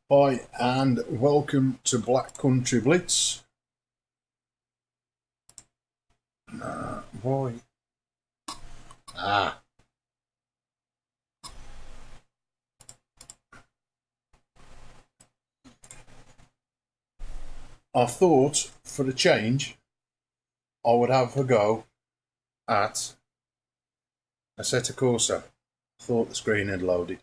Hi and welcome to Black Country Blitz. Why? I thought for the change I would have a go at Assetto Corsa. Thought the screen had loaded.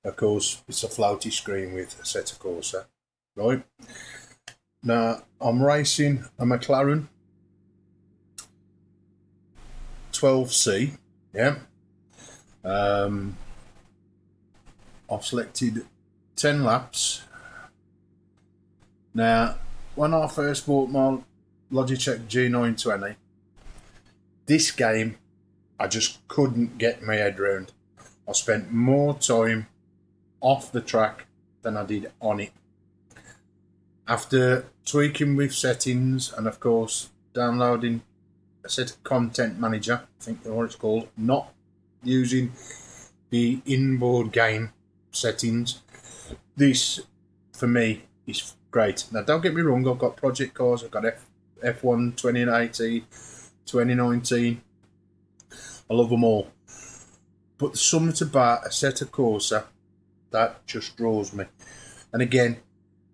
Of course, it's a floaty screen with Assetto Corsa, right? Now, I'm racing a McLaren 12C, yeah. I've selected 10 laps. Now, when I first bought my Logitech G920, this game I just couldn't get my head round. I spent more time off the track than I did on it. After tweaking with settings and of course downloading a set of content manager, I think that's what it's called, not using the inboard game settings, this for me is great. Now don't get me wrong, I've got project cars, I've got F1 2018, 2019, I love them all, but there's something about Assetto Corsa that just draws me. And again,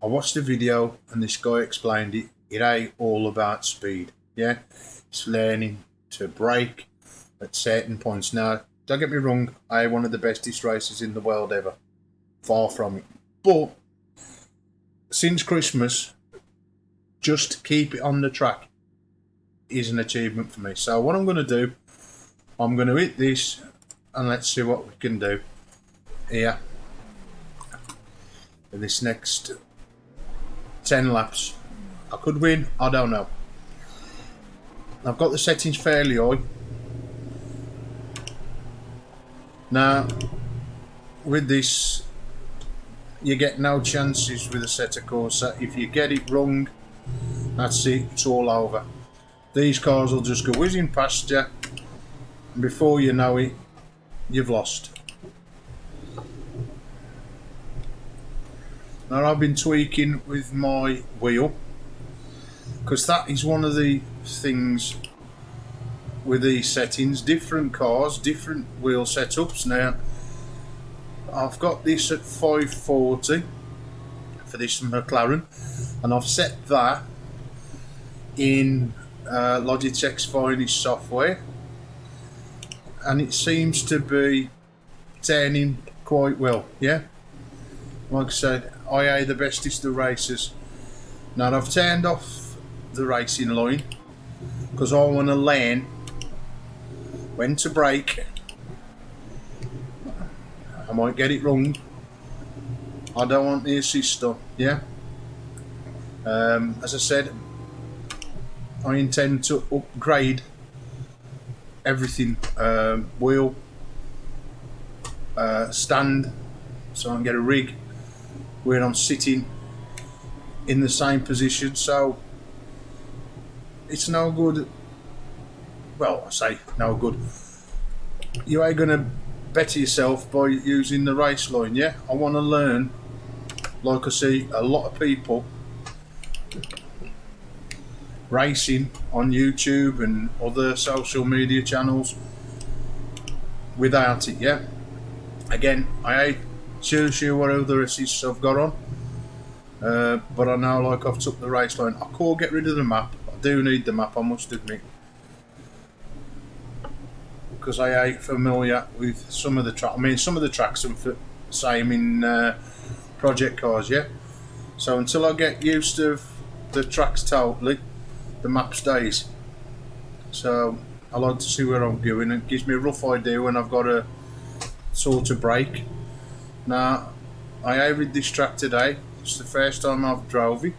I watched the video and this guy explained it. It ain't all about speed. Yeah, it's learning to brake at certain points. Now, don't get me wrong, I ain't one of the bestest racers in the world ever. Far from it. But since Christmas, just to keep it on the track is an achievement for me. So what I'm going to do, I'm going to hit this and let's see what we can do here in this next 10 laps. I could win, I don't know. I've got the settings fairly high. Now, with this, you get no chances with Assetto Corsa. If you get it wrong, that's it, it's all over. These cars will just go whizzing past you, and before you know it, you've lost. Now I've been tweaking with my wheel, because that is one of the things with these settings. Different cars, different wheel setups. Now I've got this at 540 for this McLaren, and I've set that in Logitech's finest software, and it seems to be turning quite well. Yeah, like I said, I ain't the bestest of racers. Now I've turned off the racing line because I want to learn when to brake. I might get it wrong. I don't want the assister. Yeah. As I said, I intend to upgrade everything. Wheel, stand, so I can get a rig where I'm sitting in the same position. So it's no good. Well, I say no good. You ain't gonna better yourself by using the race line. Yeah, I want to learn, like I see a lot of people racing on YouTube and other social media channels without it. Yeah, again, I ain't sure what other assists I've got on, but I know, like, I've took the race line. I could get rid of the map. I do need the map, I must admit, because I ain't familiar with some of the tracks. I mean, some of the tracks are the same in project cars, yeah. So until I get used to the tracks totally, the map stays. So I like to see where I'm going. It gives me a rough idea when I've got a sort of brake. Now, I averaged this track today. It's the first time I've drove it,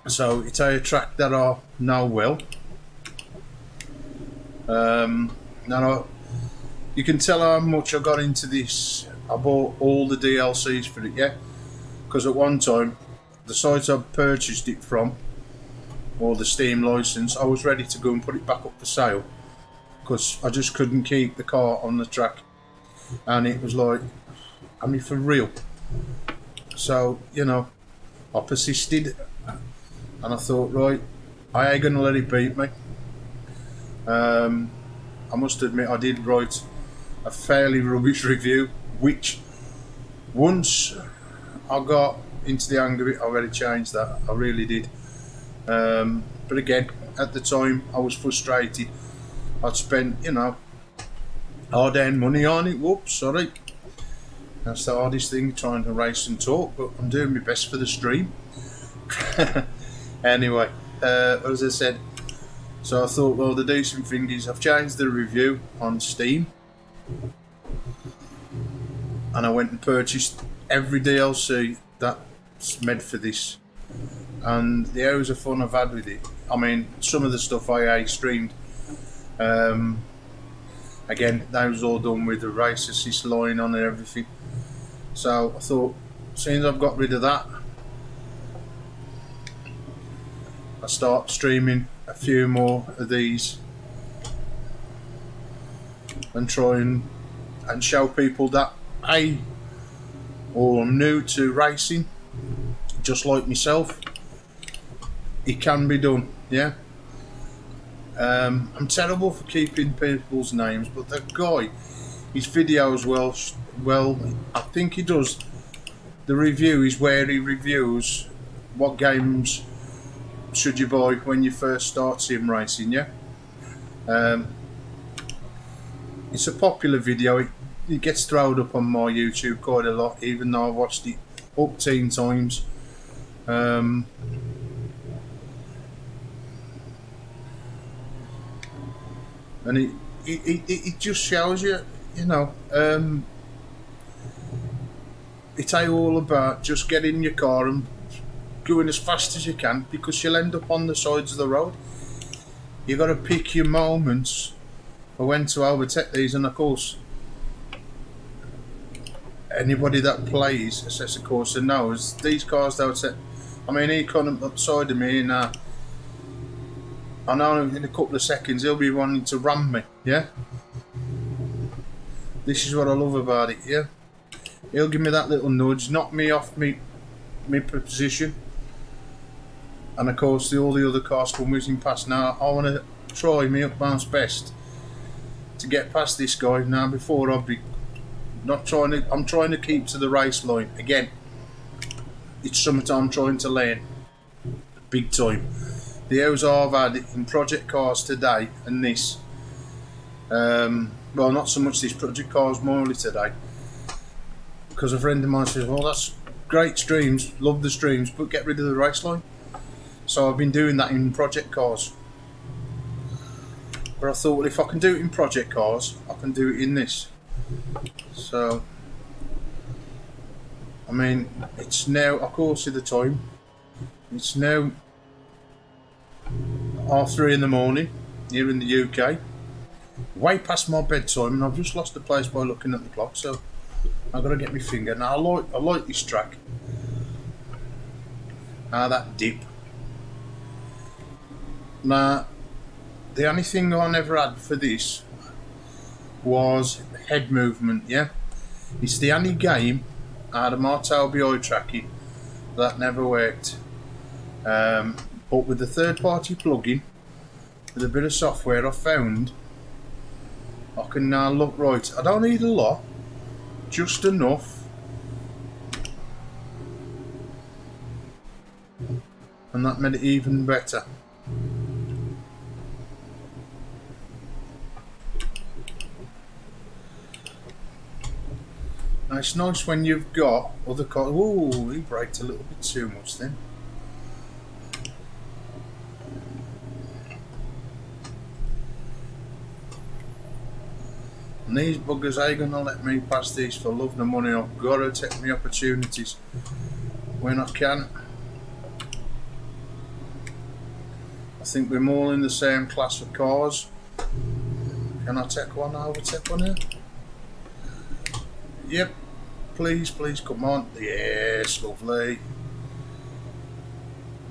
so it's a track that I know well. Now you can tell how much I got into this. I bought all the DLCs for it, yeah, because at one time the site I purchased it from, or the Steam license, I was ready to go and put it back up for sale because I just couldn't keep the car on the track. And it was like, I mean, for real, So, you know, I persisted, and I thought, right, I ain't gonna let it beat me. I must admit, I did write a fairly rubbish review, which once I got into the hang of it, I already changed that. I really did. But again, at the time, I was frustrated. I'd spent, you know, hard-earned money on it. Whoops, sorry. That's the hardest thing, trying to race and talk, but I'm doing my best for the stream. Anyway, as I said, so I thought, well, the decent thing is I've changed the review on Steam, and I went and purchased every DLC that's made for this, and the hours of fun I've had with it. I mean, some of the stuff I streamed, again, that was all done with the race assist line on and everything. So I thought, since I've got rid of that, I start streaming a few more of these and try and show people that I'm new to racing, just like myself. It can be done, yeah. I'm terrible for keeping people's names, but that guy, his videos, well, I think he does. The review is where he reviews what games should you buy when you first start sim racing, yeah. It's a popular video. It gets thrown up on my YouTube quite a lot, even though I watched it up 10 times. And it just shows you, you know, it's all about just getting in your car and going as fast as you can, because you'll end up on the sides of the road. You got to pick your moments for when to overtake these, and of course, anybody that plays Assetto Corsa knows these cars don't set. I mean, he come up side of me, and I know in a couple of seconds he'll be wanting to ram me. Yeah, this is what I love about it. Yeah, he'll give me that little nudge, knock me off me position, and of course all the other cars come whizzing past. Now I want to try my utmost best to get past this guy. Now before I'll be not trying to. I'm trying to keep to the race line. Again, it's something I'm trying to learn big time. The hours I've had in project cars today and this, well, not so much this project cars, morely today, because a friend of mine says, well, that's great streams, love the streams, but get rid of the race line. So I've been doing that in project cars, but I thought, well, if I can do it in project cars, I can do it in this. So I mean, it's now, of course, at the time, it's now 3:30 in the morning here in the UK, way past my bedtime, and I've just lost the place by looking at the clock, so I've got to get my finger. Now I like this track. That dip. Now, the only thing I never had for this was head movement, yeah? It's the only game out of my Tobii Eye Tracker that never worked. But with the third-party plugin, with a bit of software I found, I can now look right. I don't need a lot, just enough, and that made it even better. Now it's nice when you've got other cars. Ooh, he braked a little bit too much then. And these buggers ain't gonna let me pass these for love nor money. I've got to take my opportunities when I can. I think we're all in the same class of cars. Can I take one? I will take one here. Yep. Please, please, come on. Yes, lovely.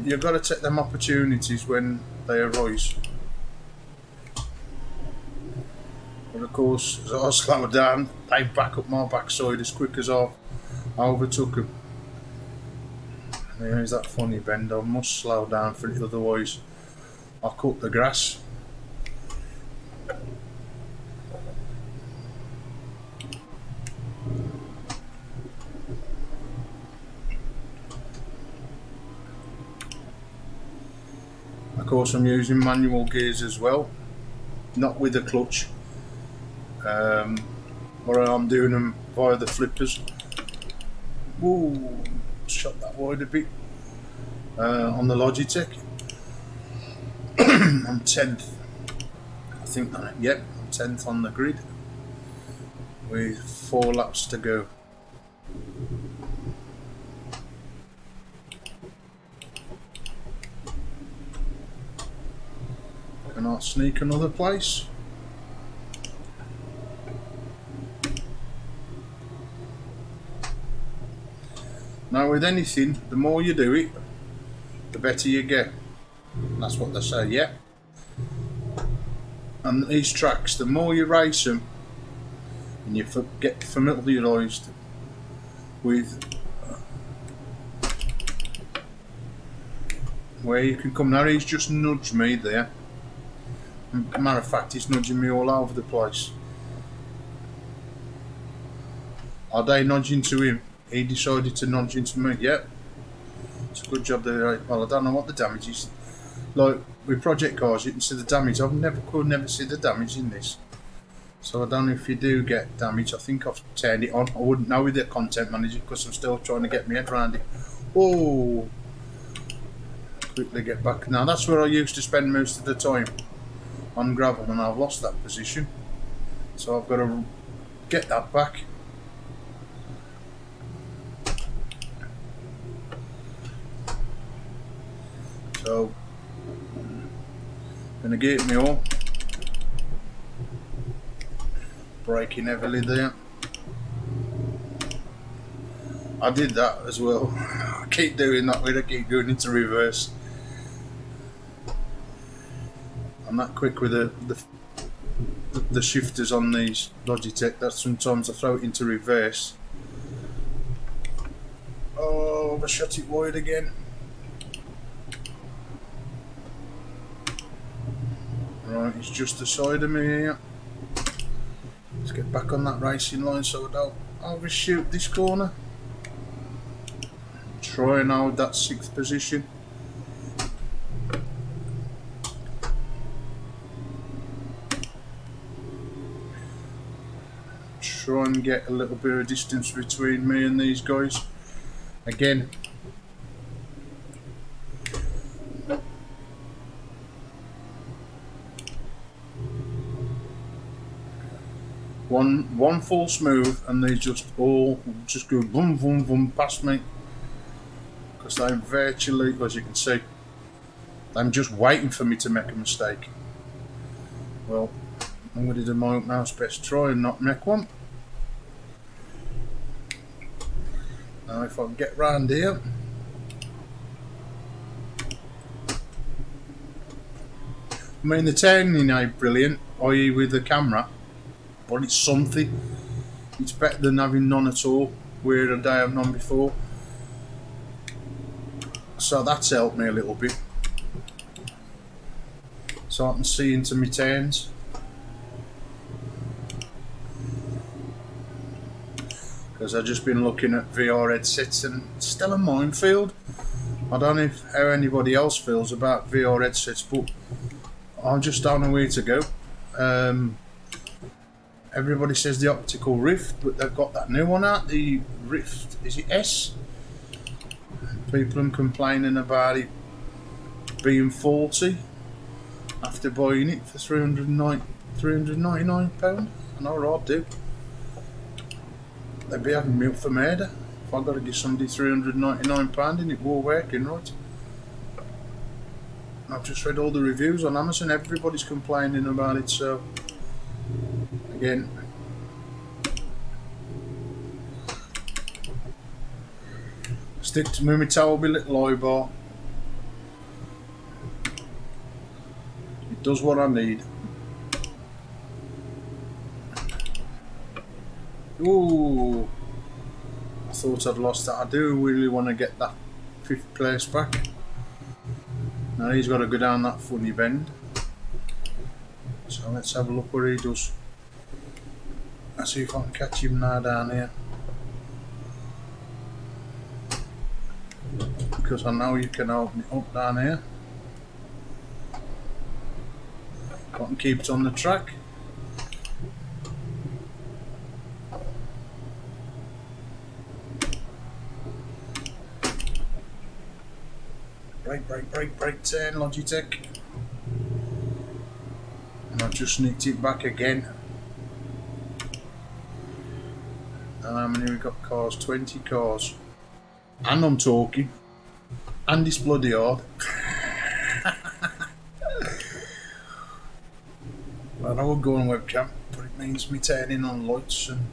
You've got to take them opportunities when they arise. But of course, as I slow down, they back up my backside as quick as I've I overtook him. There's that funny bend. I must slow down for it, otherwise I'll cut the grass. Of course, I'm using manual gears as well, not with the clutch, or I'm doing them via the flippers. Ooh, shot that wide a bit. On the Logitech. I'm 10th. I think that, yep, I'm 10th on the grid with 4 laps to go. Can I sneak another place? Now with anything, the more you do it, the better you get. That's what they say, yeah. And these tracks, the more you race them, and you get familiarised with where you can come. Now he's just nudged me there. Matter of fact, he's nudging me all over the place. Are they nudging to him? He decided to nudge into me. Yep. It's a good job there. Well, I don't know what the damage is. Like with project cars, you can see the damage. Could never see the damage in this. So I don't know if you do get damage. I think I've turned it on. I wouldn't know with the content manager because I'm still trying to get my head around it. Oh! Quickly get back. Now that's where I used to spend most of the time, on gravel, and I've lost that position. So I've got to get that back. So, gonna get me all. Braking heavily there. I did that as well. I keep doing that when I keep going into reverse. I'm not quick with the shifters on these Logitech that sometimes I throw it into reverse. Oh, I shot it wide again. Right, it's just the side of me here. Let's get back on that racing line so I don't overshoot this corner. Try and hold that 6th position. Try and get a little bit of distance between me and these guys. Again, one full smooth and they just all go boom boom boom past me, because I'm virtually, as you can see, I'm just waiting for me to make a mistake. Well, I'm going to do my utmost best, try and not make one. Now if I can get round here, I mean the turning ain't brilliant, i.e. with the camera, but it's something. It's better than having none at all, where I have none before. So that's helped me a little bit, so I can see into my turns. Because I've just been looking at VR headsets and it's still a minefield. I don't know how anybody else feels about VR headsets, but I just don't know where to go. Everybody says the optical Rift, but they've got that new one out, the Rift, is it S? People are complaining about it being faulty after buying it for £399. I know I'd do. They'd be having me up for murder if I've got to give somebody £399 and it were working right. I've just read all the reviews on Amazon, everybody's complaining about it, so again, stick to me, my Tobii little eye bar. It does what I need. Ooh, I thought I'd lost that. I do really want to get that 5th place back. Now he's got to go down that funny bend. So let's have a look what he does. Let's see if I can catch him now down here. Because I know you can open it up down here. I can keep it on the track. Brake, turn, Logitech. And I've just nicked it back again. And how many we got cars? 20 cars. And I'm talking. And it's bloody hard. I know we're going webcam, but it means me turning on lights, and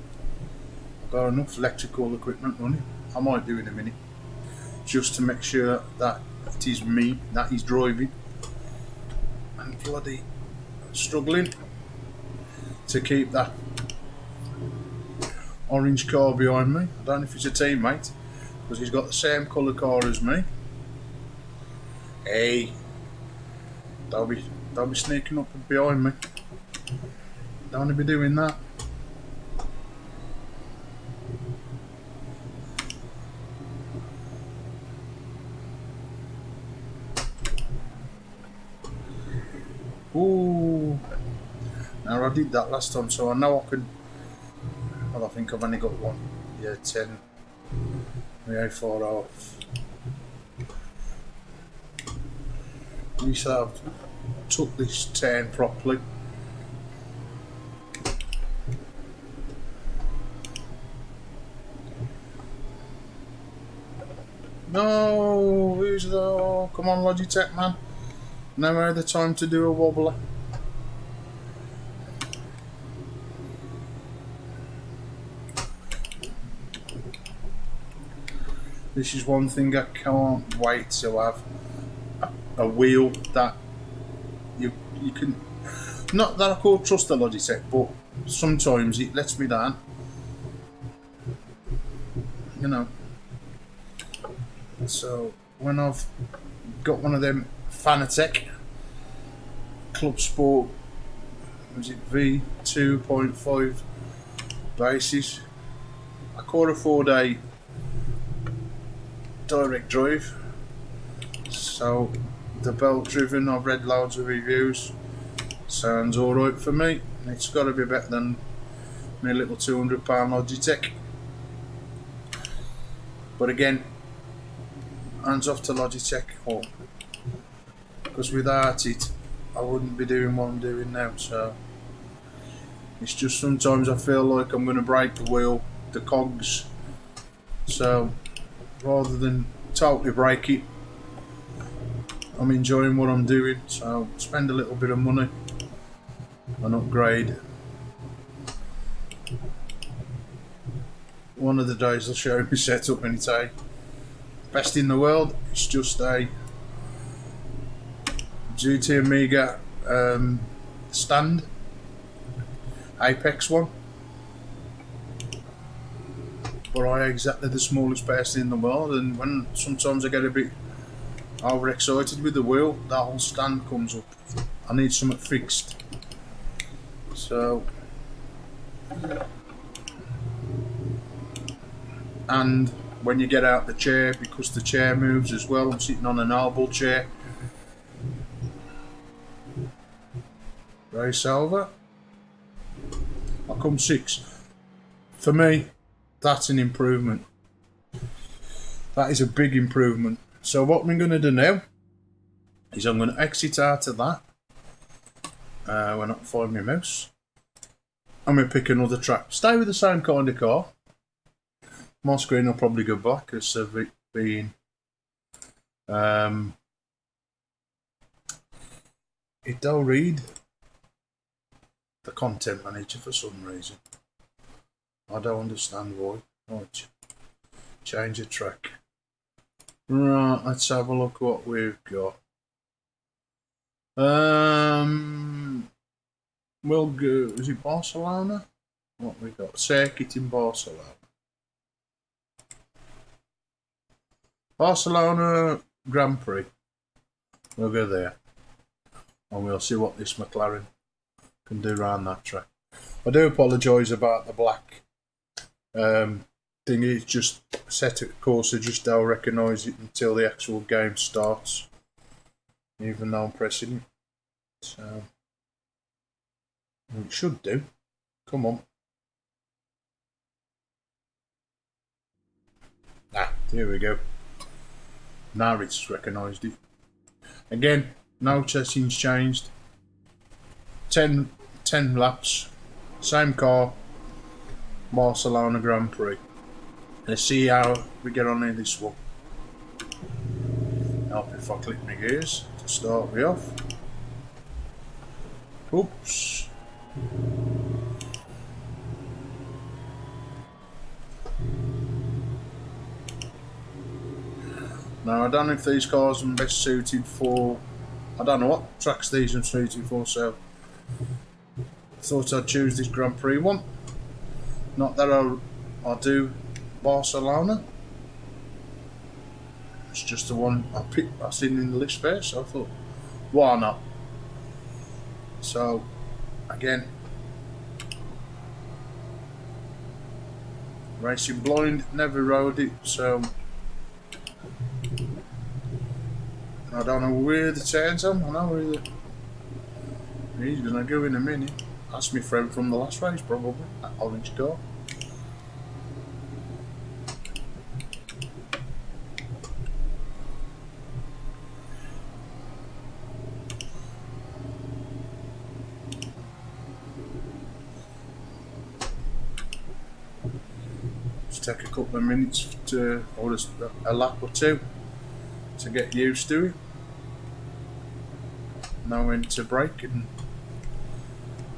I've got enough electrical equipment running. I might do in a minute, just to make sure that it is me that is driving. And bloody struggling to keep that orange car behind me. I don't know if it's a teammate, because he's got the same colour car as me. Hey, don't be sneaking up behind me. Don't want to be doing that. Ooh. Now I did that last time, so I know I can. Well, I think I've only got one. Yeah, 10. Yeah, 4 off. At least I've took this 10 properly. No, who's the? Oh, come on, Logitech, man. Never had the time to do a wobbler. This is one thing I can't wait to have. A wheel that you can. Not that I can't trust the Logitech, but sometimes it lets me down. You know. So when I've got one of them Fanatec Club Sport, was it V2.5 bases, I caught a 4-day direct drive. So the belt driven, I've read loads of reviews, sounds alright for me. It's got to be better than my little £200 Logitech. But again, hands off to Logitech, because without it I wouldn't be doing what I'm doing now. So it's just sometimes I feel like I'm going to break the wheel, the cogs, so rather than totally break it, I'm enjoying what I'm doing, so spend a little bit of money and upgrade. One of the days I'll show you my setup, and it's a best in the world. It's just a GT Amiga stand, Apex one, but I exactly the smallest person in the world, and when sometimes I get a bit overexcited with the wheel, that whole stand comes up. I need something fixed. So, and when you get out the chair, because the chair moves as well, I'm sitting on an oval chair. Race over. I come 6. For me, that's an improvement. That is a big improvement. So what I'm going to do now is I'm going to exit out of that. When I find my mouse, I'm going to pick another track. Stay with the same kind of car. My screen will probably go back because of it being it don't read the content manager for some reason. I don't understand why. Right, change the track. Right, let's have a look what we've got. We'll go. Is it Barcelona? What we got? Circuit in Barcelona. Barcelona Grand Prix. We'll go there. And we'll see what this McLaren can do around that track. I do apologise about the black thing. It's just Assetto Corsa, just don't recognise it until the actual game starts. Even though I'm pressing it. So it should do. Come on. Ah, there we go. Now it's recognised it. Again, no settings changed. 10 laps. Same car. Barcelona Grand Prix. Let's see how we get on in this one. Help if I click my gears to start me off. Oops. Now I don't know if these cars are best suited for, I don't know what tracks these are suited for, so I thought I'd choose this Grand Prix one. Not that I'll do Barcelona. It's just the one I seen in the list there, so I thought, why not? So again, racing blind, never rode it, so I don't know where the turns are. I know where he's gonna go in a minute. That's my friend from the last race, probably. That orange car. Just take a couple of minutes or just a lap or two to get used to it. Know when to brake and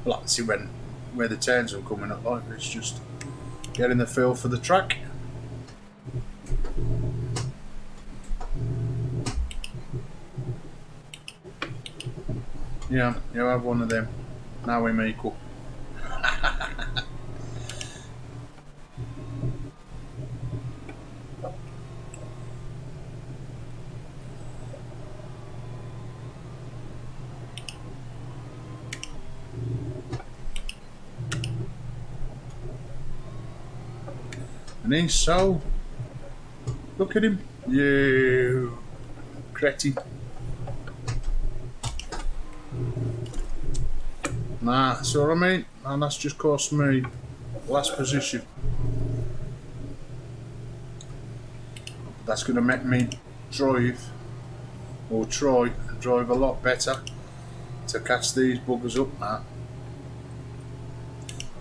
like see where the turns are coming up like. It's just getting the feel for the track. Yeah, you have one of them. Now we're equal. And he's so, look at him, you cretin. Nah, that's what I mean, and that's just cost me last position. That's going to make me drive, or try and drive a lot better to catch these buggers up now.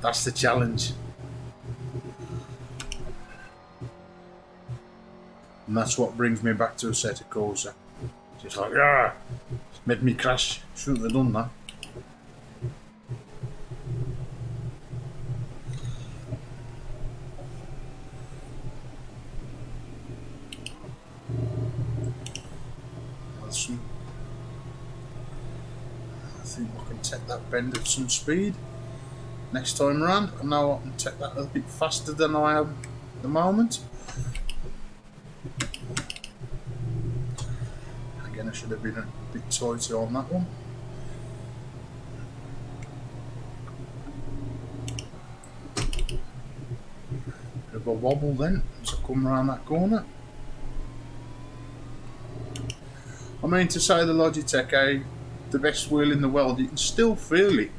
That's the challenge. And that's what brings me back to Assetto Corsa. Just like, ah, it's made me crash. Shouldn't have done that. I think I can take that bend at some speed next time around. I know I can take that a bit faster than I am at the moment. Again, I should have been a bit tighter on that one. Bit of a wobble then as I come around that corner. I mean, to say the Logitech, the best wheel in the world, you can still feel it.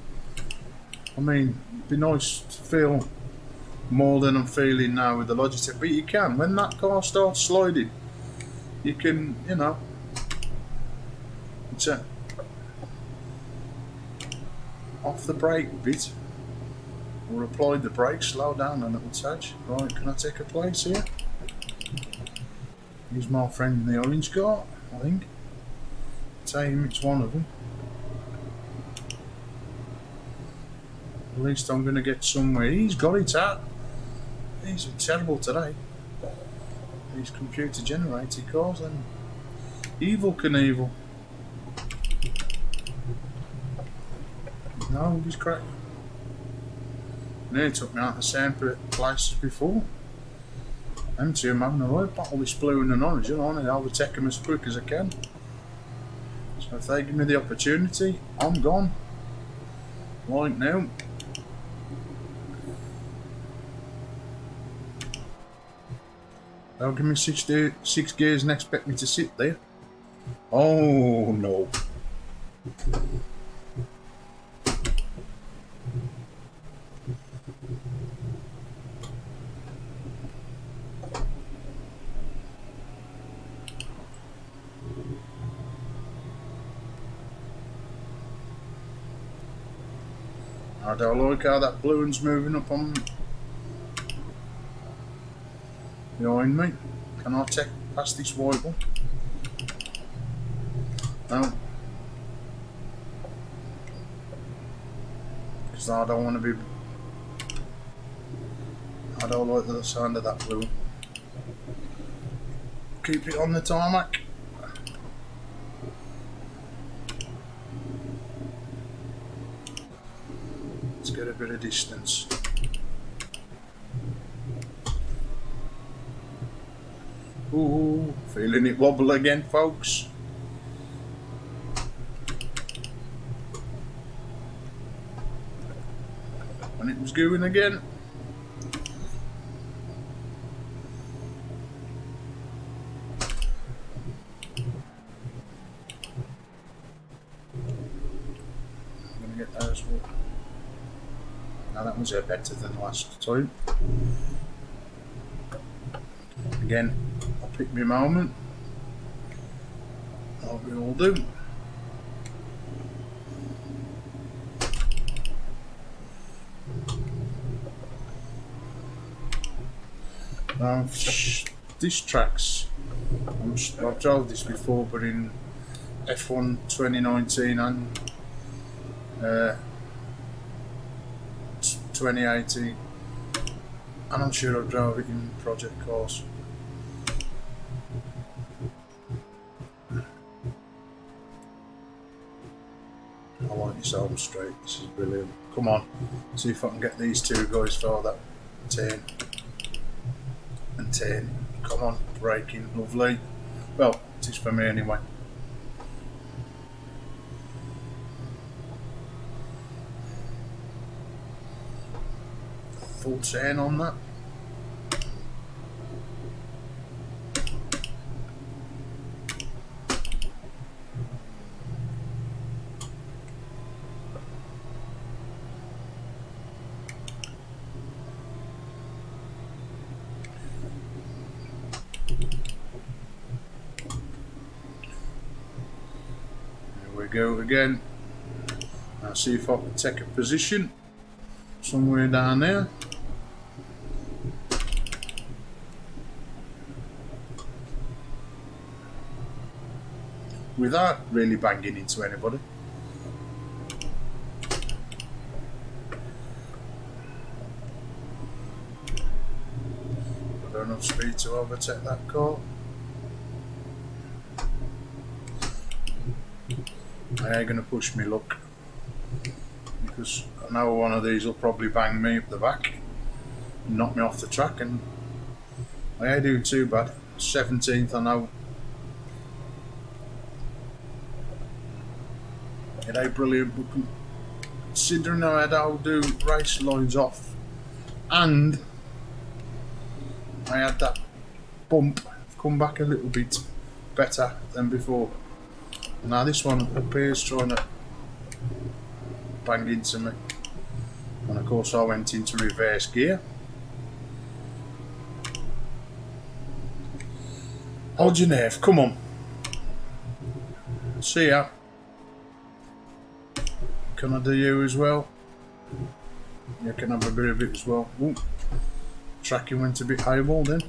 I mean, it'd be nice to feel more than I'm feeling now with the Logitech, but you can. When that car starts sliding, you can, you know, it's off the brake bit, or apply the brake, slow down a little touch. Right, can I take a place here? Here's my friend in the orange car, I think. Tell him it's one of them. At least I'm going to get somewhere. He's got it at. He's terrible today. These computer generated cars and evil Knievel. No, he's cracked. Nearly took me out the same place as before. Empty them, having a look at all this blue and orange, I want to overtake them as quick as I can. So if they give me the opportunity, I'm gone. Right now. They'll give me six gears and expect me to sit there. Oh no. I don't like how that blue one's moving up on behind me. Can I take past this white one? No. Because I don't want to be... I don't like the sound of that blue. Keep it on the tarmac. Let's get a bit of distance. Ooh, feeling it wobble again, folks. And it was going again. I'm gonna get those. Now that was better than last time. Again, I'll pick my moment. I'll be all do. This track's, I've drove this before, but in F1 2019 and 2018, and I'm sure I drove it in Project Cars. I like this home straight, this is brilliant. Come on, see if I can get these two guys for that 10 and 10. Come on, braking, lovely. Well, it is for me anyway. Full 10 on that. Go again. I'll see if I can take a position somewhere down there. Without really banging into anybody. I've got enough speed to overtake that car. I ain't going to push me luck, because I know one of these will probably bang me up the back and knock me off the track, and I ain't doing too bad. 17th, I know. It ain't brilliant, but considering I had to do race lines off and I had that bump, I've come back a little bit better than before. Now this one appears trying to bang into me, and of course I went into reverse gear. Hold your nerve, come on. See ya. Can I do you as well? You can have a bit of it as well. Ooh. Tracking went a bit highball then.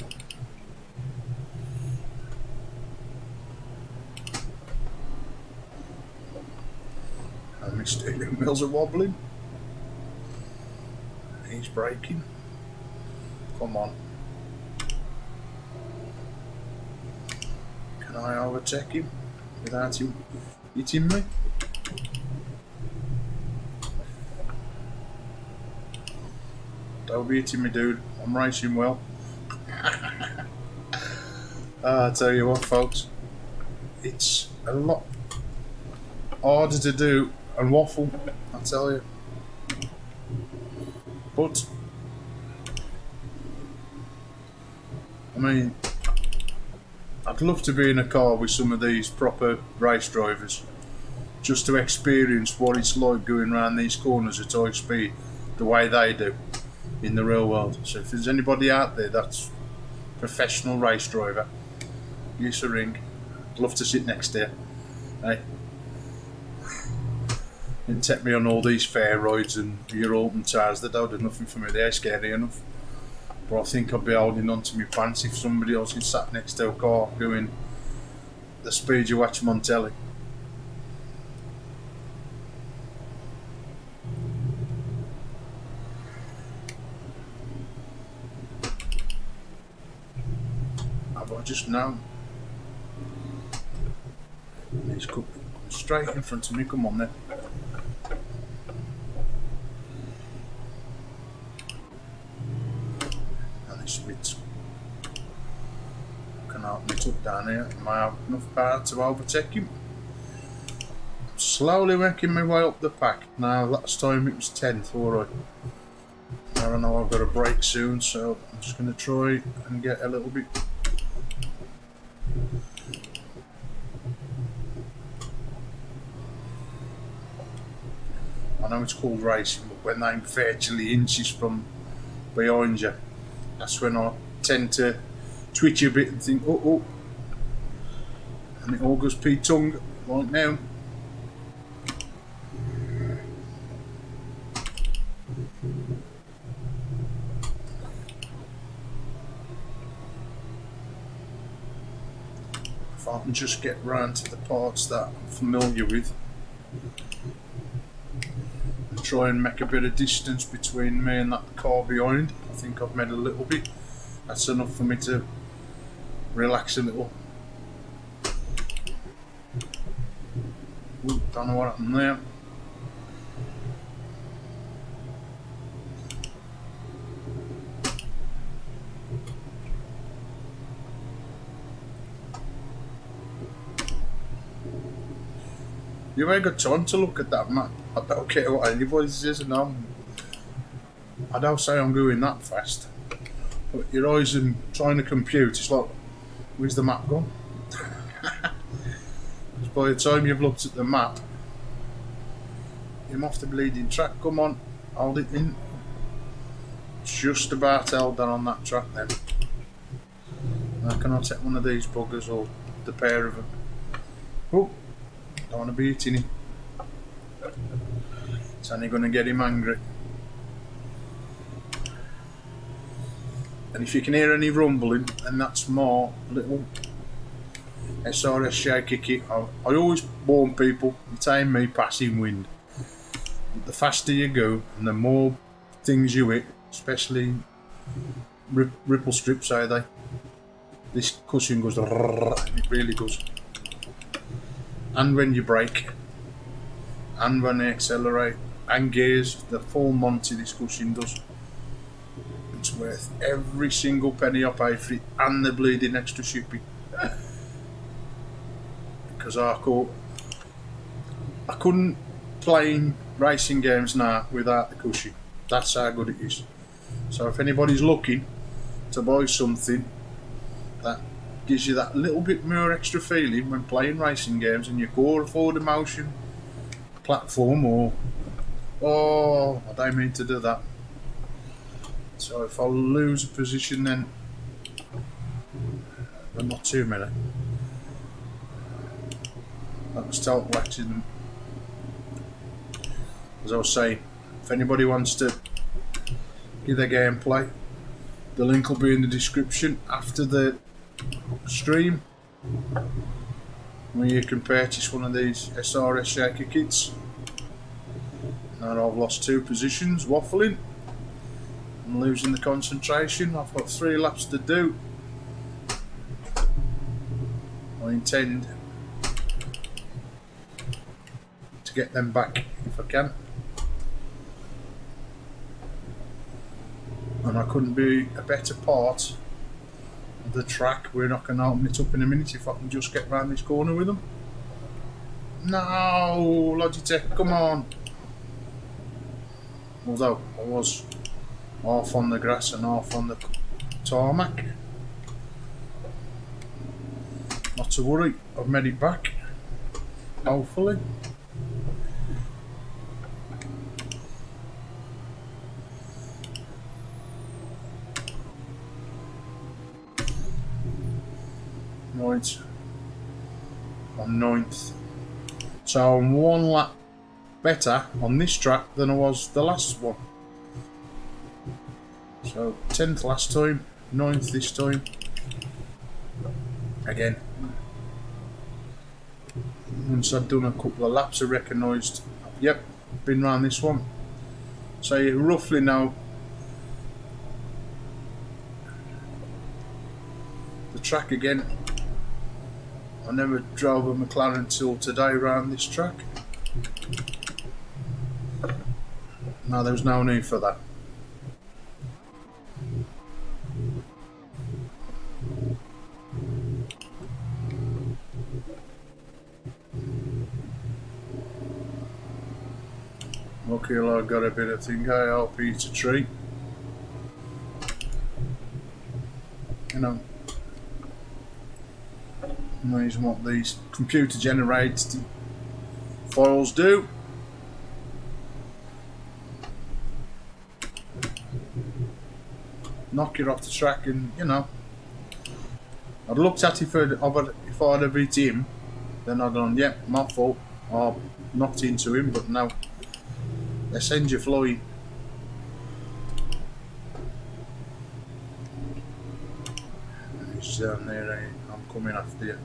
And my steering wheels are wobbling. He's braking. Come on. Can I overtake him without him hitting me? Don't be hitting me, dude. I'm racing well. I tell you what, folks, it's a lot harder to do and waffle, I tell you. But I mean, I'd love to be in a car with some of these proper race drivers, just to experience what it's like going around these corners at high speed the way they do in the real world. So if there's anybody out there that's a professional race driver, give us a ring. I'd love to sit next to you. Hey, and take me on all these fair rides and your open tires. They don't do nothing for me, they're scary enough. But I think I'd be holding on to my pants if somebody else is sat next to a car going the speed you watch them on telly. Have I just known? He's coming straight in front of me, come on then. Bit can open it up down here. Am I have enough power to overtake him? Slowly working my way up the pack. Now last time it was 10th, alright. Now I know I've got a break soon, so I'm just going to try and get a little bit. I know it's called racing, but when I'm virtually inches from behind you, that's when I tend to twitch a bit and think, oh, and it all goes pea-tongue like now. If I can just get round to the parts that I'm familiar with, and try and make a bit of distance between me and that car behind. I think I've made a little bit. That's enough for me to relax a little. Ooh, don't know what happened there. You ain't got time to look at that map. I don't care what anybody says, and I don't say I'm going that fast. But your eyes and trying to compute, it's like, where's the map gone? By the time you've looked at the map, you're off the bleeding track. Come on, hold it in. Just about held down on that track then. Now can I take one of these buggers or the pair of them? Oh, don't want to be hitting him. It's only going to get him angry. And if you can hear any rumbling, then that's my little SRS Shakekit. I always warn people, it ain't me passing wind. But the faster you go and the more things you hit, especially ripple strips, say they, this cushion goes, and it really does. And when you brake, and when they accelerate, and gears, the full Monty this cushion does. It's worth every single penny I pay for it, and the bleeding extra shipping. Because I couldn't play racing games now without the cushion. That's how good it is. So if anybody's looking to buy something that gives you that little bit more extra feeling when playing racing games, and you go for the motion platform, or I don't mean to do that. So if I lose a position, then but not too many. That was total accident. As I was saying, if anybody wants to give their gameplay, the link will be in the description after the stream, where you can purchase one of these SRS Shakekits. Now I've lost 2 positions, waffling. I'm losing the concentration. I've got 3 laps to do. I intend to get them back if I can. And I couldn't be a better part the track. We're not going to open it up in a minute if I can just get round this corner with them. No, Logitech, come on. Although I was half on the grass and half on the tarmac. Not to worry, I've made it back. Hopefully. Right, I'm 9th. So I'm 1 lap better on this track than I was the last one. So 10th last time, 9th this time. Again. Once I'd done a couple of laps I recognised, yep, been round this one. So you roughly know the track again. I never drove a McLaren till today around this track. No, there was no need for that. Lucky I got a bit of thing, hey, I'll eat a treat. You know. These are what these computer generated files do. Knock you off the track, and you know, I'd looked at it if I'd have hit him, then I'd gone, yep, my fault, I knocked into him, but no, they send you flying. He's down there, I'm coming after you.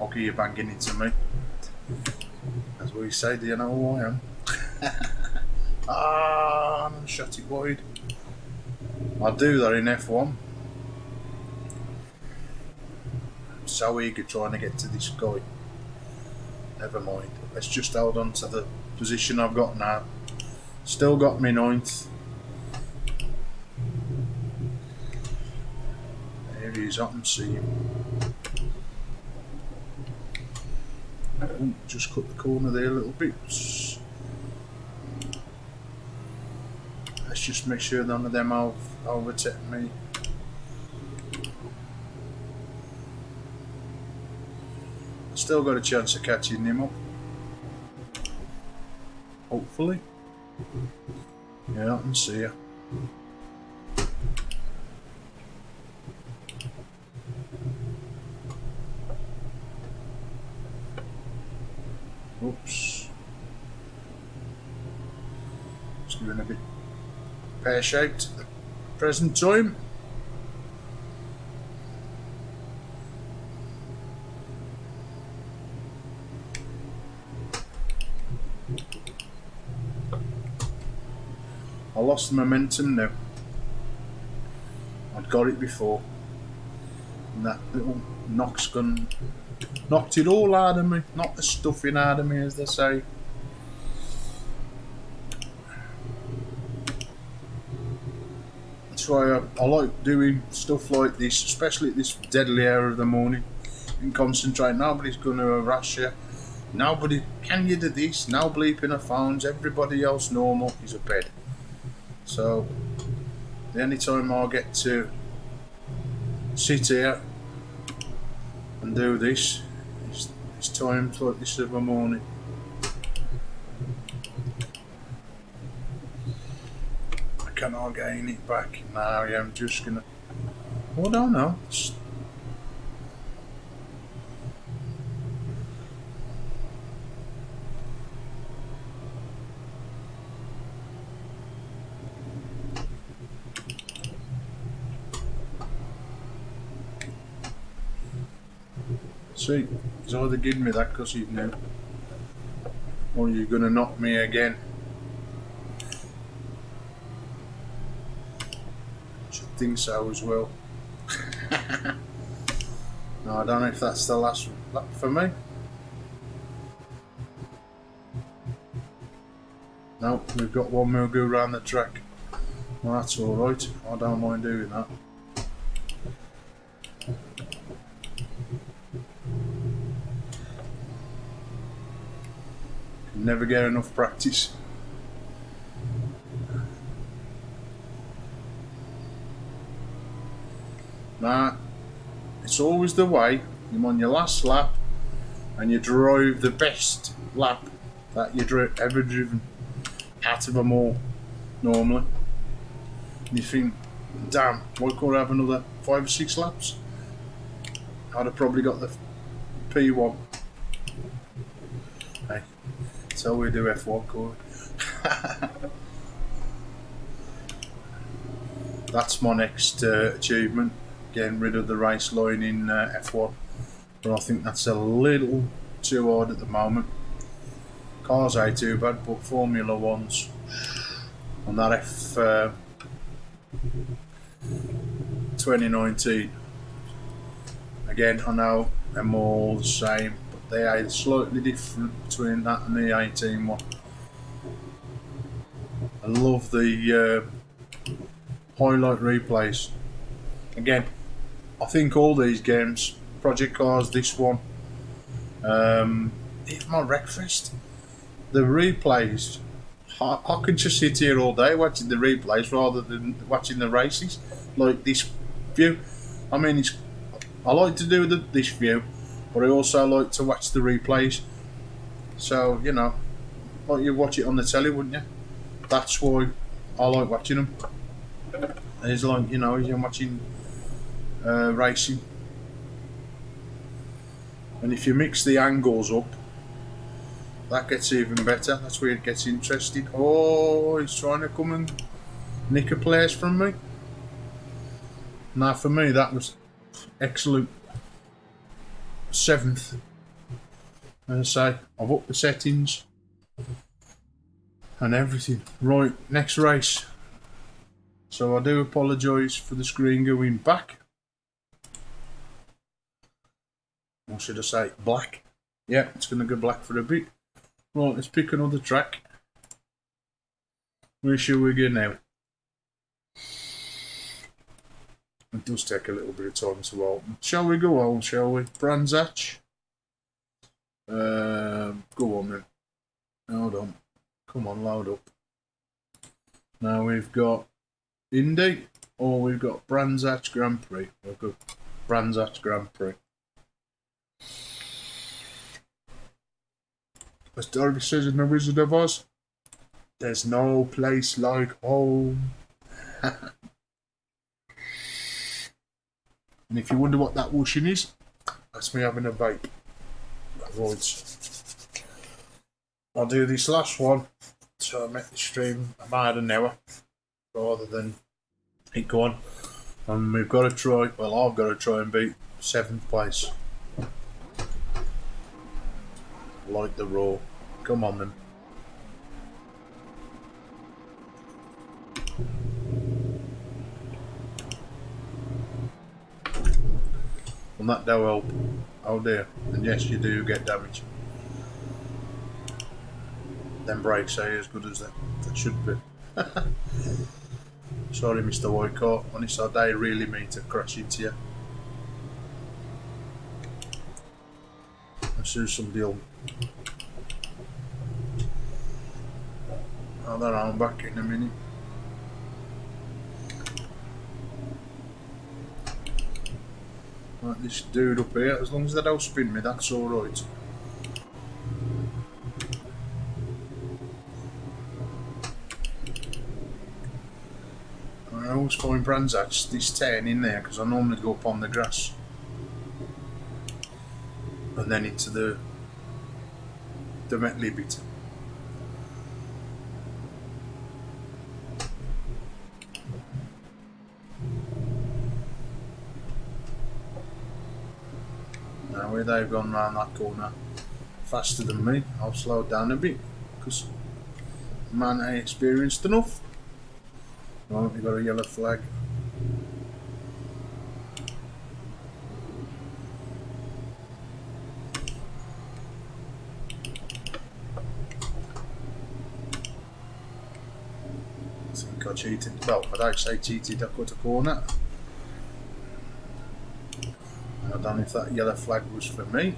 I'll get you banging into me. As we say, do you know who I am? Ah, I'm shut it wide. I do that in F1. I'm so eager trying to get to this guy. Never mind. Let's just hold on to the position I've got now. Still got me 9th. There he is, I can see him. Just cut the corner there a little bit. Let's just make sure none of them have overtaken me. Still got a chance of catching him up. Hopefully. Yeah, I can see you. Oops. It's doing a bit pear-shaped at the present time. I lost the momentum now. I'd got it before. And that little knock's gun knocked it all out of me. Knocked the stuffing out of me, as they say. That's why I like doing stuff like this, especially at this deadly hour of the morning. You can concentrate, nobody's going to harass you. Nobody, can you do this? No bleeping of phones, everybody else normal is abed. So, the only time I get to sit here and do this is times like this of a morning. Can I gain it back? No, I'm just gonna. Oh, I don't know. See, he's either giving me that because he knew, or you're gonna knock me again. Should think so as well. No, I don't know if that's the last lap for me. No, we've got one more go around the track. Well, that's alright, I don't mind doing that. Never get enough practice. Nah, it's always the way. You're on your last lap and you drive the best lap that you've ever driven out of them all normally. And you think, damn, why can't I have another 5 or 6 laps? I'd have probably got the P1. Hey, that's how we do F1, Corey. That's my next achievement, getting rid of the race line in F1. But I think that's a little too hard at the moment. Cars ain't too bad, but Formula One's on that 2019. Again, I know they're all the same, but they are slightly different between that and the 18 one. I love the highlight replays. Again, I think all these games, Project Cars, this one, even my Wreckfest, the replays, I can just sit here all day watching the replays rather than watching the races. Like this view, I mean, I like to do this view, but I also like to watch the replays. So, you know, like you watch it on the telly, wouldn't you? That's why I like watching them. It's like, you know, you're watching racing. And if you mix the angles up, that gets even better. That's where it gets interesting. Oh, he's trying to come and nick a place from me. Now, for me, that was excellent. 7th. As I say, I've upped the settings and everything. Right, next race. So I do apologise for the screen going back. Or should I say black? Yeah, it's going to go black for a bit. Right, let's pick another track. Where shall we go now? It does take a little bit of time to open. Shall we go on, shall we? Brands Hatch. Go on then. Hold on. Come on, load up. Now we've got Indy, or we've got Brands Hatch Grand Prix. We've got Brands Hatch Grand Prix. As Dorothy says in The Wizard of Oz, there's no place like home. And if you wonder what that whooshing is, that's me having a vape. Right. I'll do this last one, so I make the stream about an hour, rather than it go on. And we've got to try, well, I've got to try and beat 7th place. Like the raw. Come on then. And that don't help. Oh dear. And yes, you do get damage. Them brakes are as good as that should be. Sorry, Mr. Whitecoat. Honest, I really mean to crash into you. Let's do some deal. Oh, then I'm back in a minute. Like this dude up here, as long as they don't spin me, that's alright. I always find Brands Hatch this 10 in there because I normally go up on the grass and then into the metally bit. Now where they've gone round that corner faster than me, I'll slow down a bit because man ain't experienced enough. Right, we've got a yellow flag. I think I cheated. Well, I don't say cheated, I cut a corner. I don't know if that yellow flag was for me.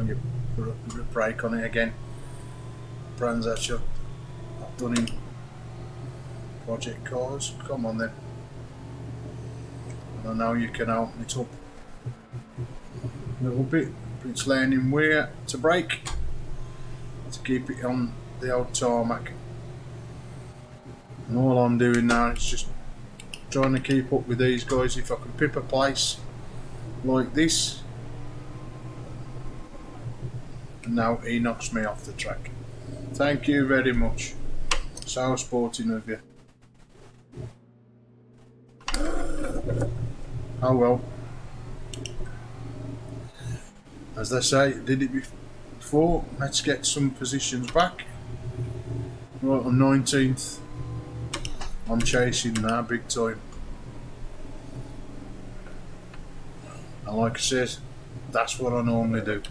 Now you put a brake on it again. Brands that shot I've done in project cars. Come on then. And now you can open it up a little bit. But it's learning where to brake to keep it on the old tarmac. And all I'm doing now is just trying to keep up with these guys. If I can pip a place like this, and now he knocks me off the track. Thank you very much. So sporting of you. Oh well. As they say, did it before. Let's get some positions back. Right, on 19th. I'm chasing now big time. And like I said, that's what I normally do.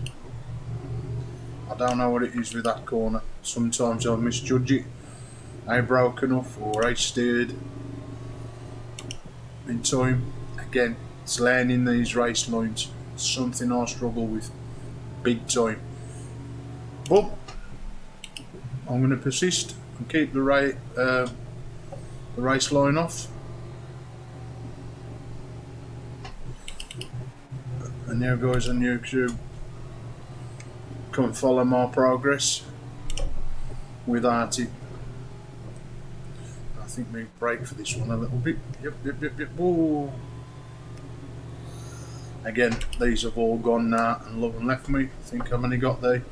I don't know what it is with that corner. Sometimes I'll misjudge it. I broke enough or I steered in time. Again, it's learning these race lines. It's something I struggle with big time. But I'm going to persist and keep the race line off. And now guys on YouTube, come follow my progress without it. I think we brake for this one a little bit. Yep. Whoa. Again, these have all gone now and love and left me. I think I've only got the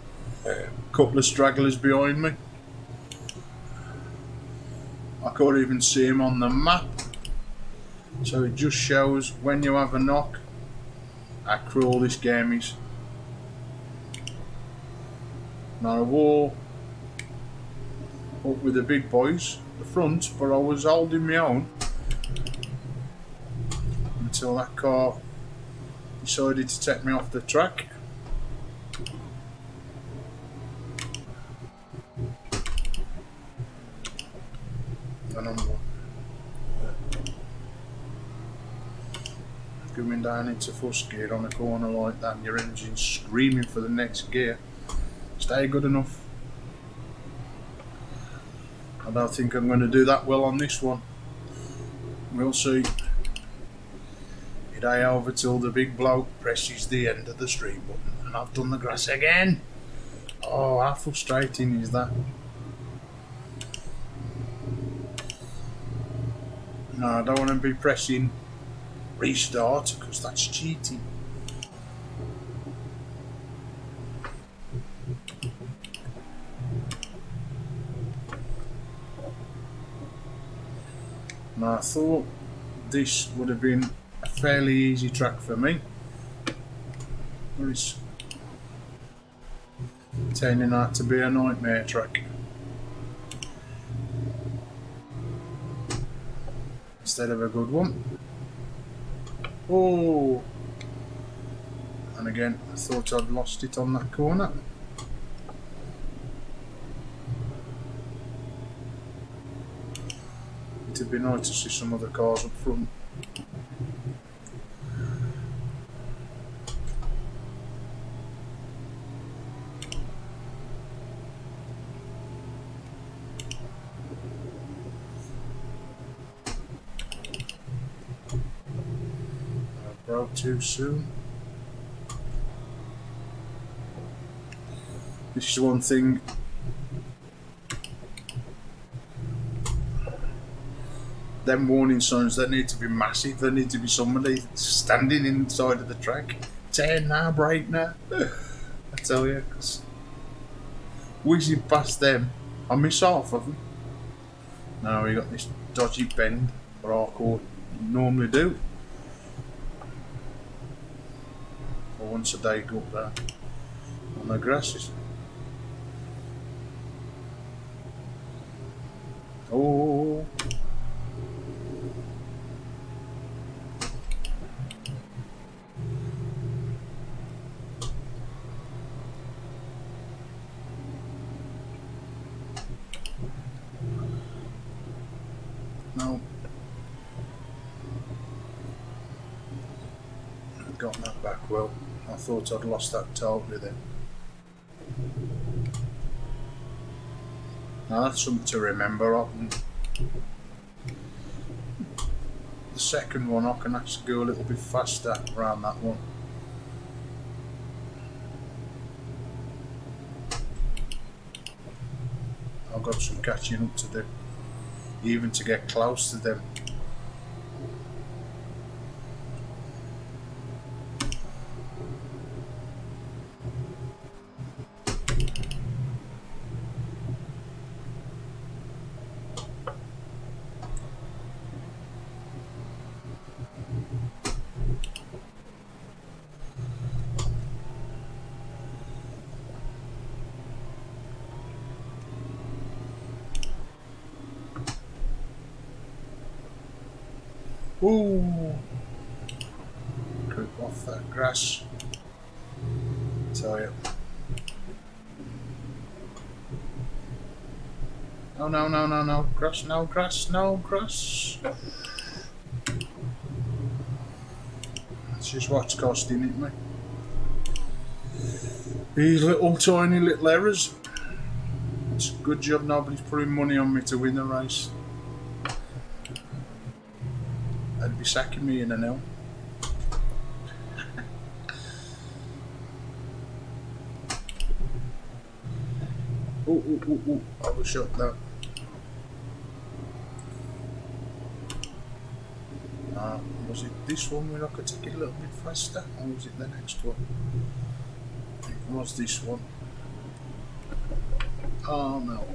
couple of stragglers behind me. I can't even see them on the map. So it just shows when you have a knock how cruel this game is. Now I wore up with the big boys at the front, but I was holding my own until that car decided to take me off the track. And I'm going down into first gear on a corner like that and your engine's screaming for the next gear. Stay good enough. I don't think I'm going to do that well on this one. We'll see. It ain't over till the big bloke presses the end of the street button and I've done the grass again. Oh, how frustrating is that? No, I don't want to be pressing restart because that's cheating. Now I thought this would have been a fairly easy track for me, but it's turning out to be a nightmare track. Instead of a good one. Oh! And again, I thought I'd lost it on that corner. It'd be nice to see some other cars up front. I broke too soon. This is one thing. Them warning signs, they need to be massive. There need to be somebody standing inside of the track. Turn now, brake now. I tell you, because whizzing past them, I miss half of them. Now we got this dodgy bend, or hardcore normally do. Or once a day go up there on the grasses. Oh. No. Got that back well. I thought I'd lost that totally then. Now that's something to remember. The second one I can actually go a little bit faster around that one. I've got some catching up to do, even to get close to them. Ooh! Creep off that grass. Tell you. No, no, no, no, no. Grass, no grass, no grass. That's just what's costing it me. These little tiny little errors. It's a good job nobody's putting money on me to win the race. They'd be sacking me in a nil. Oh, I was shot that. Was it this one where I could take it a little bit faster, or was it the next one? It was this one. Oh no.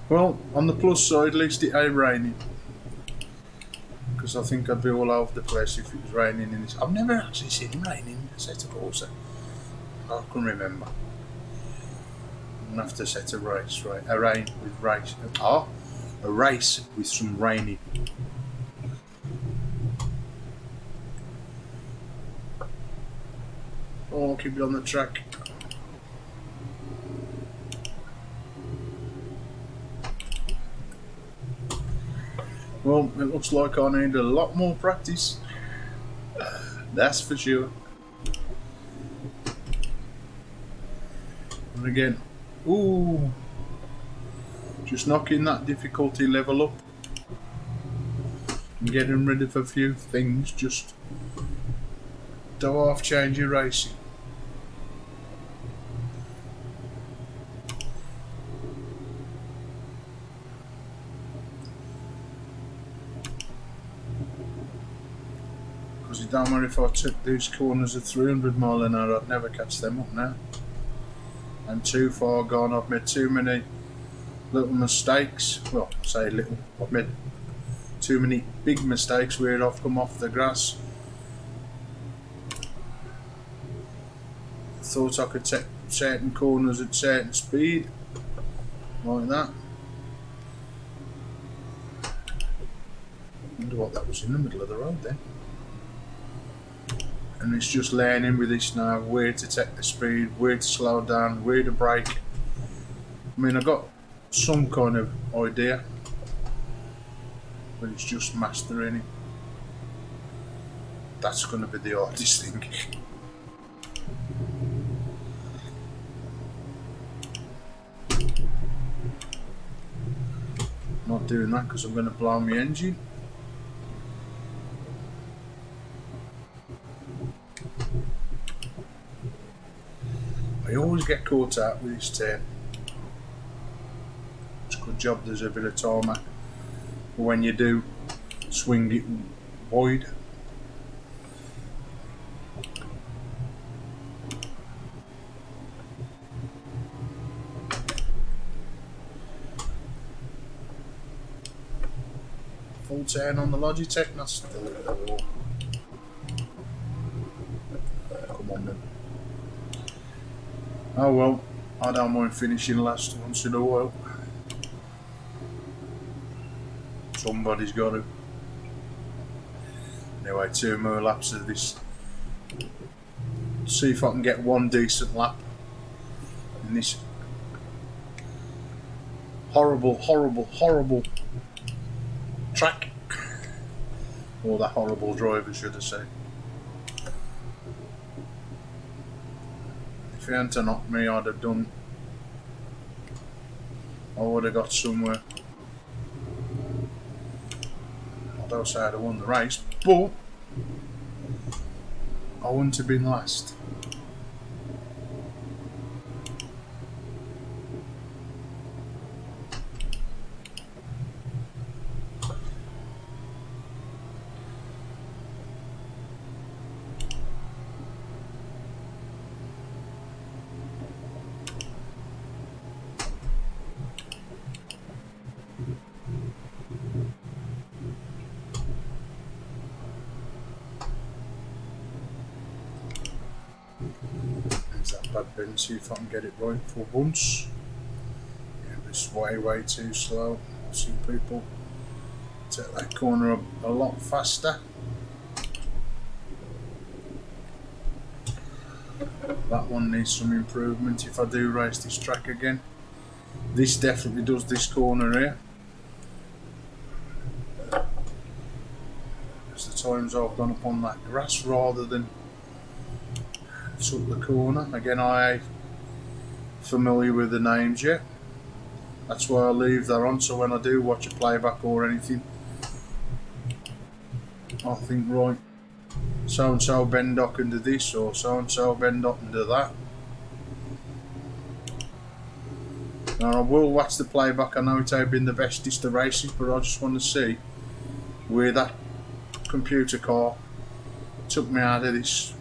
Well, on the plus side, at least it ain't raining. Because I think I'd be all over the place if it was raining in this. I've never actually seen rain in Assetto Corsa. I can remember. I'm gonna have to set a race, right? A race with some raining. Oh, keep it on the track. Well, it looks like I need a lot more practice. That's for sure. And again, ooh, just knocking that difficulty level up and getting rid of a few things. Just don't half change your racing. Because it don't matter if I took these corners at 300 mile an hour, I'd never catch them up now. I'm too far gone. I've made too many little mistakes. Well, I say little. I've made too many big mistakes where I've come off the grass. Thought I could take certain corners at certain speed, like that. Wonder what that was in the middle of the road then. And it's just learning with this now where to take the speed, where to slow down, where to brake. I mean, I got some kind of idea, but it's just mastering it. That's going to be the hardest thing. Not doing that because I'm going to blow my engine. I always get caught out with this turn. It's a good job there's a bit of tarmac. But when you do, swing it wide. Full turn on the Logitech, that's the wall. Come on then. Oh well, I don't mind finishing last once in a while. Somebody's got to. Anyway, 2 more laps of this. See if I can get one decent lap in this track. Or the horrible driver, should I say. If he hadn't knocked me, I would have got somewhere. I don't say I'd have won the race, but I wouldn't have been last. Bad bin, see if I can get it right for once. Yeah, it's way too slow. I've seen people take that corner a lot faster. That one needs some improvement if I do race this track again. This definitely does this corner here. There's the times I've gone up on that grass rather than took the corner. Again, I ain't familiar with the names yet. That's why I leave that on, so when I do watch a playback or anything, I think, right, so and so bend up into this, or so and so bend up into that. Now I will watch the playback. I know it ain't been the bestest of races, but I just want to see where that computer car took me out of this.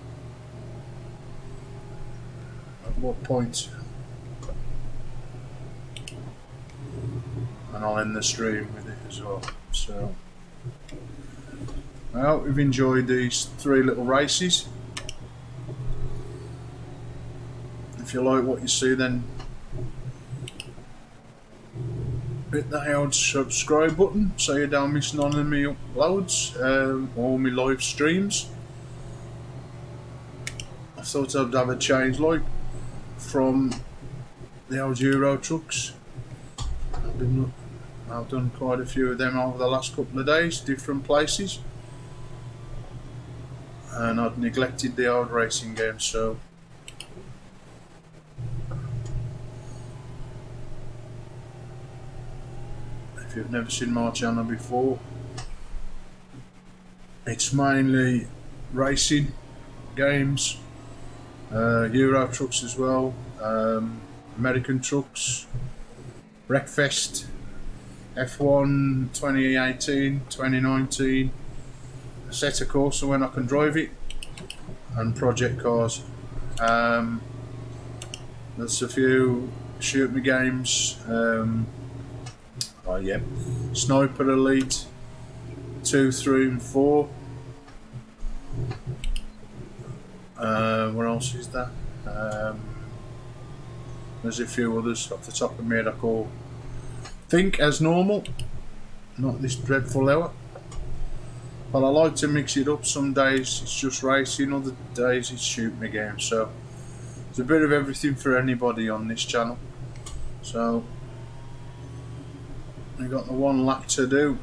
What point, and I'll end the stream with it as well. So, I hope you've enjoyed these 3 little races. If you like what you see, then hit that old subscribe button so you don't miss none of my uploads or my live streams. I thought I'd have a change, like, from the old Euro trucks. I've done quite a few of them over the last couple of days, different places, and I'd neglected the old racing games. So if you've never seen my channel before, it's mainly racing games, Euro trucks as well, American trucks, Wreckfest, F1 2018, 2019, Assetto Corsa when I can drive it, and project cars. There's a few shoot me games. Oh yeah, Sniper Elite 2, 3 and 4. What else is that? There's a few others off the top of my head I call think as normal, not this dreadful hour. But I like to mix it up. Some days it's just racing, other days it's shoot me games. So there's a bit of everything for anybody on this channel. So we got the 1 lap to do,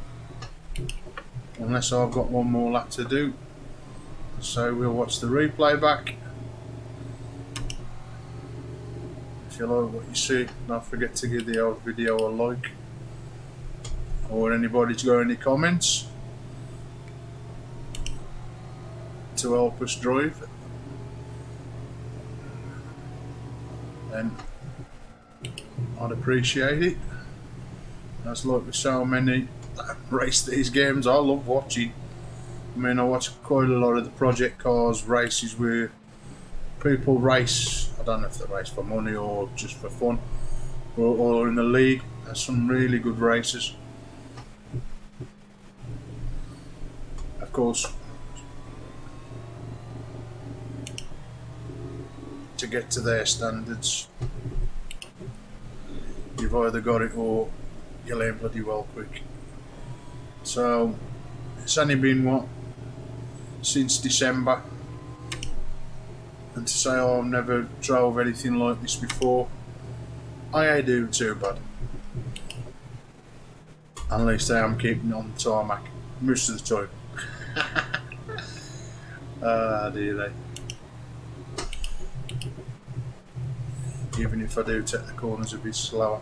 unless I've got 1 more lap to do. So we'll watch the replay back. If you like what you see, don't forget to give the old video a like, or anybody's got any comments to help us drive, then I'd appreciate it. As like with so many that race these games, I love watching. I mean, I watch quite a lot of the project cars races where people race, I don't know if they race for money or just for fun, or in the league. There's some really good races. Of course, to get to their standards, you've either got it or you learn bloody well quick. So it's only been what, since December, and to say, oh, I've never drove anything like this before, I ain't doing too bad. At least I am keeping on tarmac most of the time. Ah, dear they. Even if I do take the corners a bit slower.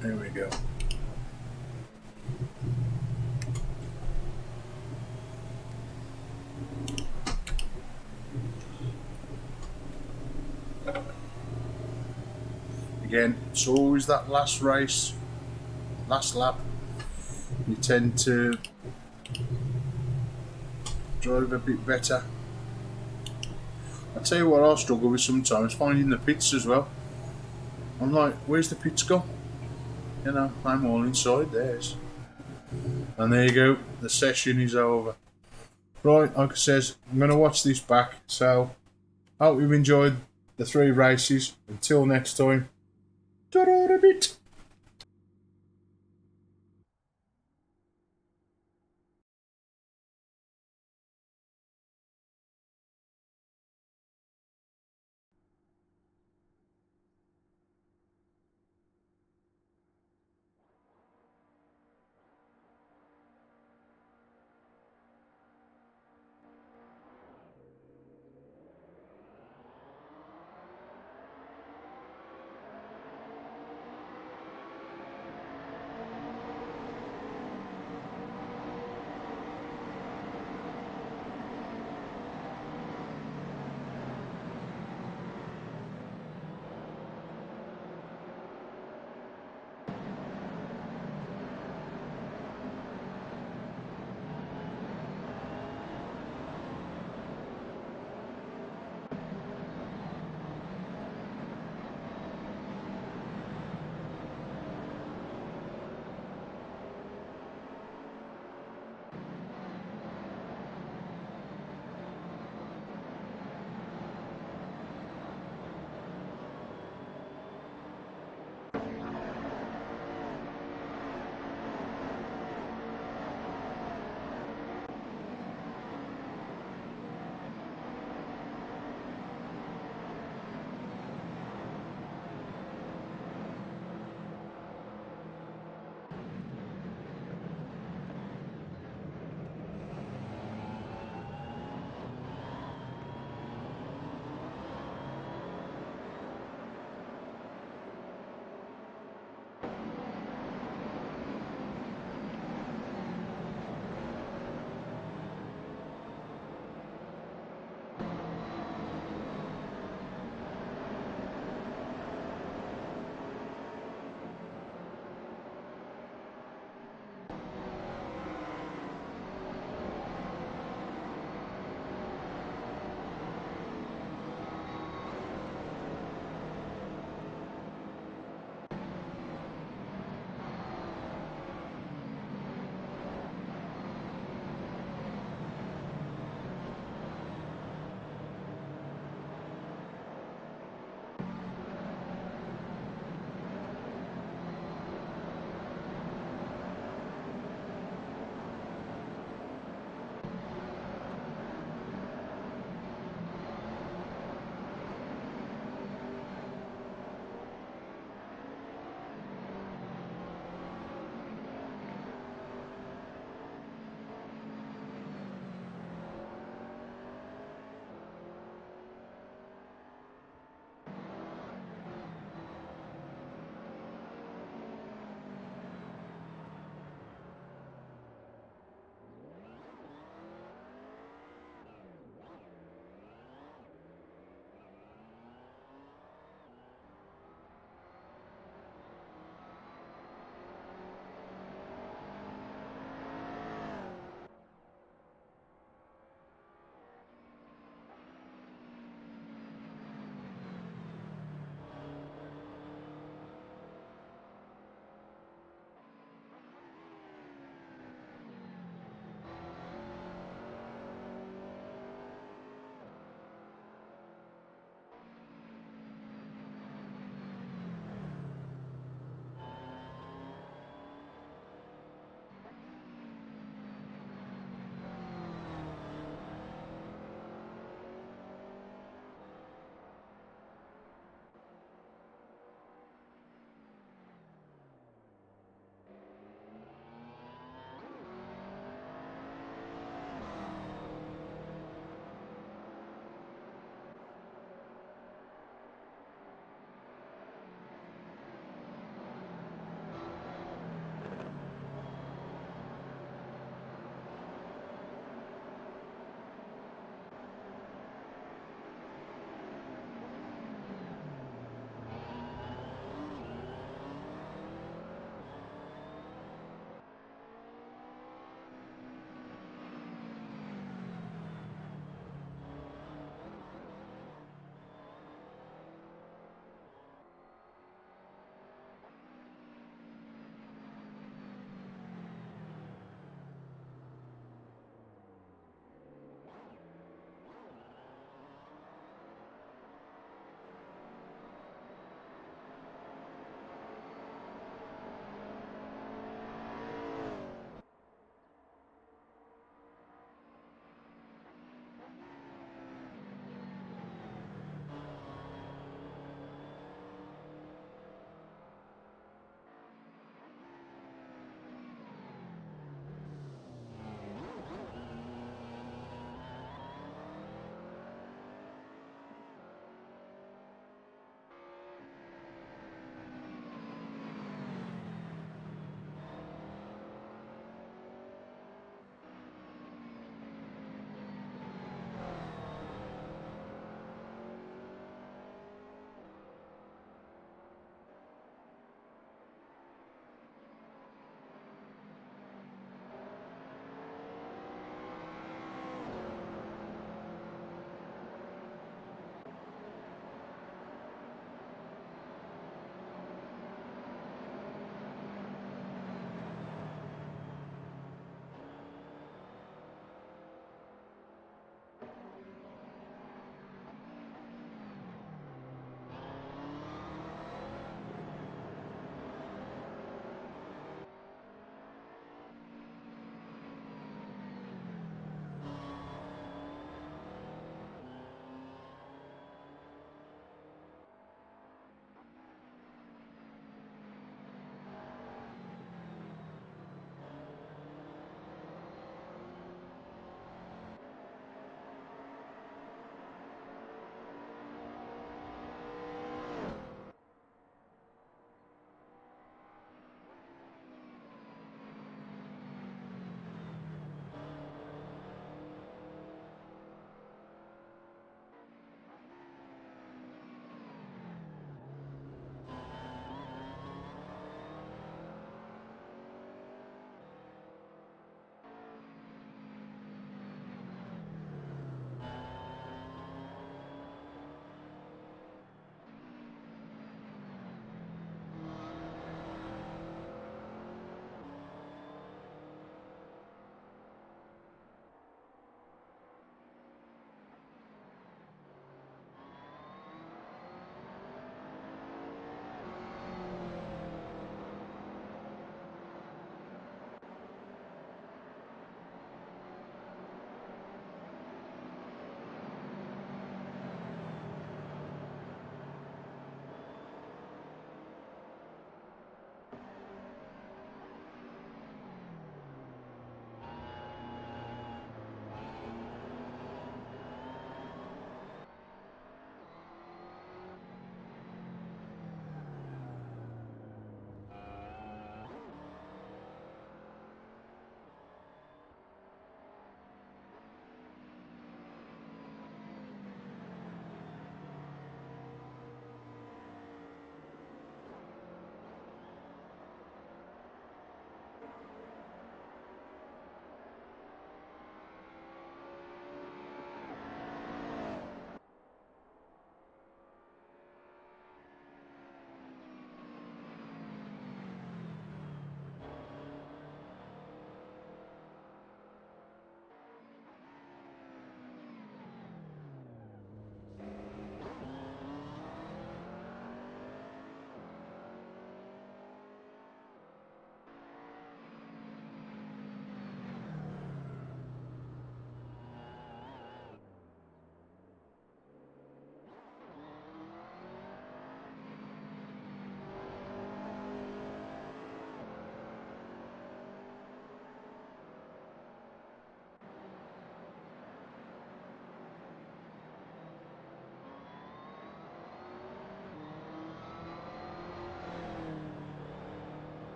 There we go. Again, it's always that last race, last lap. You tend to drive a bit better. I tell you what I struggle with sometimes, finding the pits as well. I'm like, where's the pits gone? You know, I'm all inside theirs. And there you go, the session is over. Right, like I says, I'm going to watch this back. So, hope you've enjoyed the 3 races. Until next time, ta-ra a bit.